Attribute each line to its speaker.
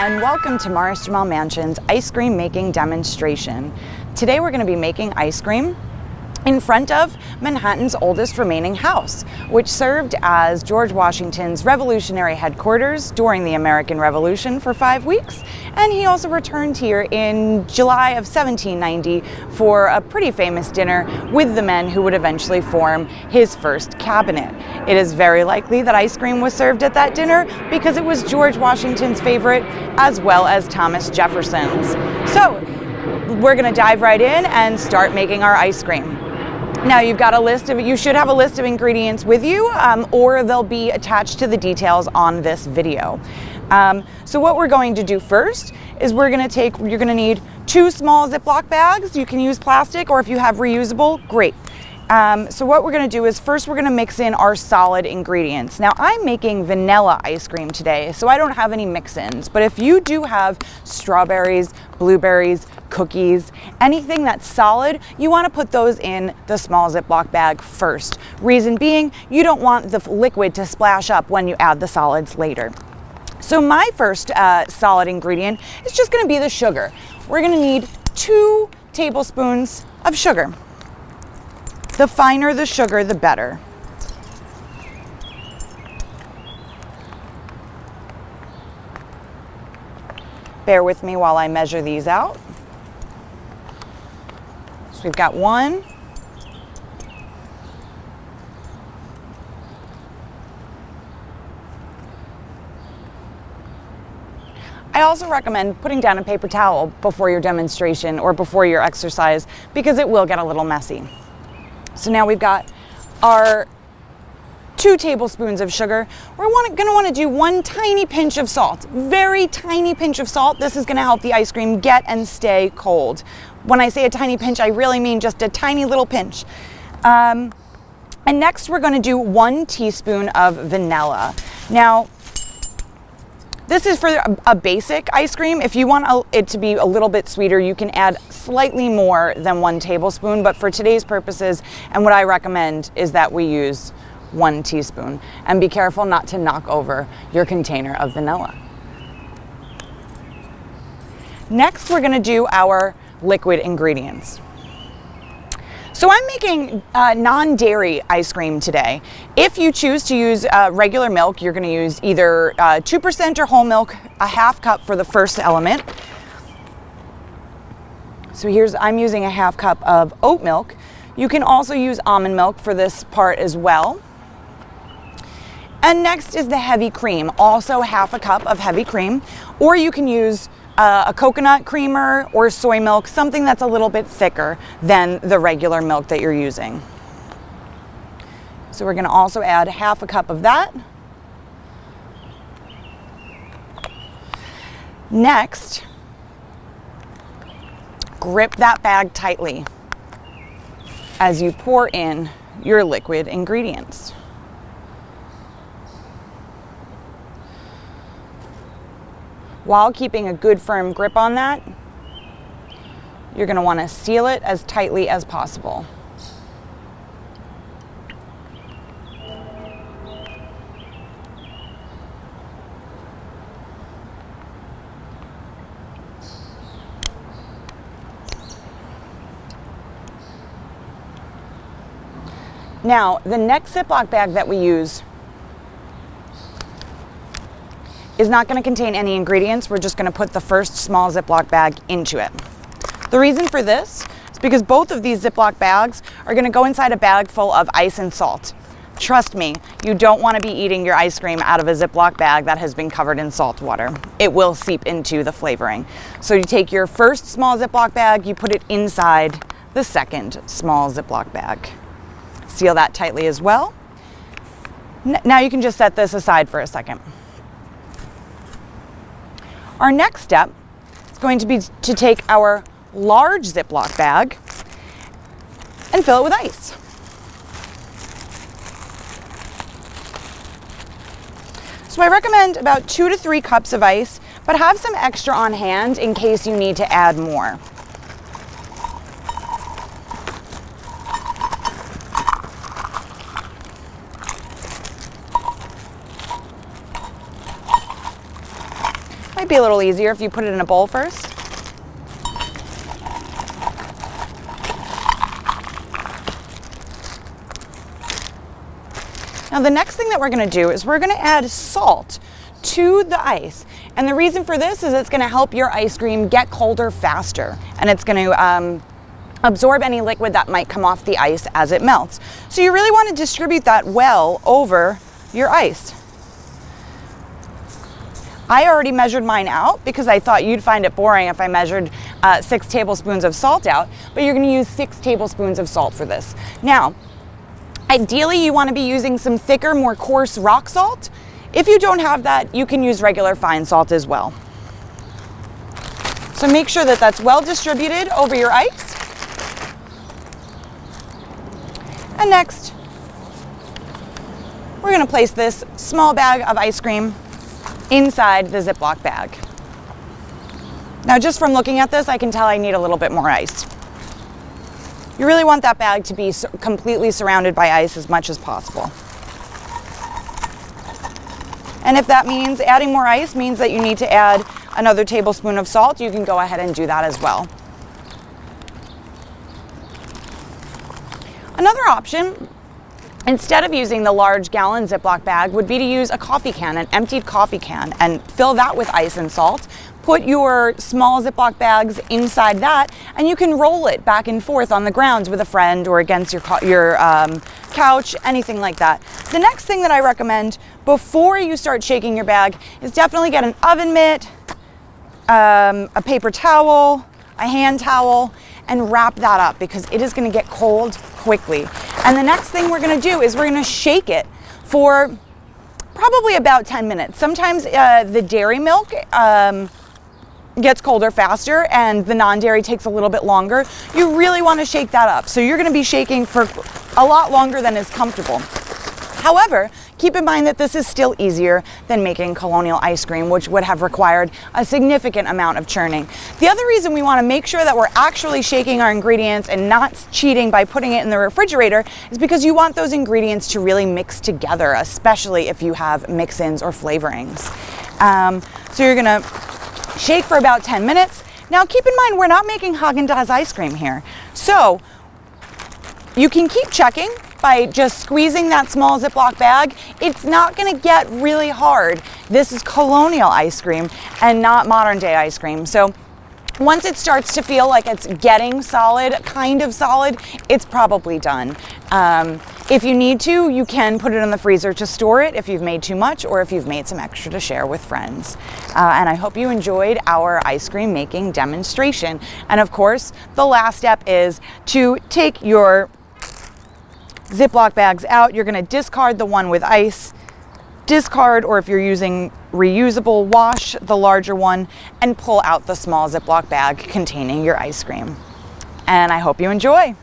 Speaker 1: and welcome to Morris-Jumel Mansion's ice cream making demonstration. Today we're going to be making ice cream in front of Manhattan's oldest remaining house, which served as George Washington's revolutionary headquarters during the American Revolution for 5 weeks, and he also returned here in July of 1790 for a pretty famous dinner with the men who would eventually form his first cabinet. It is very likely that ice cream was served at that dinner because it was George Washington's favorite as well as Thomas Jefferson's. So we're going to dive right in and start making our ice cream. Now you should have a list of ingredients with you, or they'll be attached to the details on this video. So what we're going to do first is you're going to need 2 small Ziploc bags. You can use plastic, or if you have reusable, great. So what we're going to do is first we're going to mix in our solid ingredients. Now I'm making vanilla ice cream today, so I don't have any mix-ins, but if you do have strawberries, blueberries, cookies, anything that's solid, you want to put those in the small Ziploc bag first. Reason being, you don't want the liquid to splash up when you add the solids later. So my first solid ingredient is just going to be the sugar. We're going to need 2 tablespoons of sugar. The finer the sugar, the better. Bear with me while I measure these out. So we've got 1. I also recommend putting down a paper towel before your demonstration or before your exercise because it will get a little messy. So now we've got our 2 tablespoons of sugar. We're going to want to do 1 tiny pinch of salt, very tiny pinch of salt. This is going to help the ice cream get and stay cold. When I say a tiny pinch, I really mean just a tiny little pinch. And next we're going to do 1 teaspoon of vanilla. Now, this is for a basic ice cream. If you want it to be a little bit sweeter, you can add slightly more than 1 tablespoon, but for today's purposes, and what I recommend is that we use 1 teaspoon. And be careful not to knock over your container of vanilla. Next, we're gonna do our liquid ingredients. So I'm making non-dairy ice cream today. If you choose to use regular milk, you're gonna use either 2% or whole milk, a half cup for the first element. So I'm using a half cup of oat milk. You can also use almond milk for this part as well. And next is the heavy cream, also half a cup of heavy cream, or you can use a coconut creamer or soy milk, something that's a little bit thicker than the regular milk that you're using. So we're going to also add half a cup of that. Next, grip that bag tightly as you pour in your liquid ingredients. While keeping a good firm grip on that, you're going to want to seal it as tightly as possible. Now, the next Ziploc bag that we use is not going to contain any ingredients. We're just going to put the first small Ziploc bag into it. The reason for this is because both of these Ziploc bags are going to go inside a bag full of ice and salt. Trust me, you don't want to be eating your ice cream out of a Ziploc bag that has been covered in salt water. It will seep into the flavoring. So you take your first small Ziploc bag, you put it inside the second small Ziploc bag. Seal that tightly as well. Now you can just set this aside for a second. Our next step is going to be to take our large Ziploc bag and fill it with ice. So I recommend about 2 to 3 cups of ice, but have some extra on hand in case you need to add more. Might be a little easier if you put it in a bowl first. Now the next thing that we're going to do is we're going to add salt to the ice. And the reason for this is it's going to help your ice cream get colder faster, and it's going to absorb any liquid that might come off the ice as it melts. So you really want to distribute that well over your ice. I already measured mine out because I thought you'd find it boring if I measured 6 tablespoons of salt out, but you're going to use 6 tablespoons of salt for this. Now, ideally you want to be using some thicker, more coarse rock salt. If you don't have that, you can use regular fine salt as well. So make sure that that's well distributed over your ice. And next, we're going to place this small bag of ice cream inside the Ziploc bag. Now, just from looking at this, I can tell I need a little bit more ice. You really want that bag to be completely surrounded by ice as much as possible. And if that means adding more ice means that you need to add another tablespoon of salt, you can go ahead and do that as well. Another option, instead of using the large gallon Ziploc bag, would be to use a coffee can, an emptied coffee can, and fill that with ice and salt. Put your small Ziploc bags inside that, and you can roll it back and forth on the grounds with a friend or against your couch, anything like that. The next thing that I recommend before you start shaking your bag is definitely get an oven mitt, a paper towel, a hand towel, and wrap that up because it is going to get cold quickly. And the next thing we're going to do is we're going to shake it for probably about 10 minutes. Sometimes the dairy milk gets colder faster and the non-dairy takes a little bit longer. You really want to shake that up. So you're going to be shaking for a lot longer than is comfortable. However, keep in mind that this is still easier than making colonial ice cream, which would have required a significant amount of churning. The other reason we want to make sure that we're actually shaking our ingredients and not cheating by putting it in the refrigerator is because you want those ingredients to really mix together, especially if you have mix-ins or flavorings. So you're going to shake for about 10 minutes. Now keep in mind, we're not making Haagen-Dazs ice cream here. So you can keep checking by just squeezing that small Ziploc bag. It's not going to get really hard. This is colonial ice cream and not modern day ice cream. So once it starts to feel like it's getting solid, kind of solid, it's probably done. If you need to, you can put it in the freezer to store it if you've made too much or if you've made some extra to share with friends. And I hope you enjoyed our ice cream making demonstration. And of course, the last step is to take your Ziploc bags out. You're going to discard the one with ice, discard, or if you're using reusable, wash the larger one and pull out the small Ziploc bag containing your ice cream. And I hope you enjoy.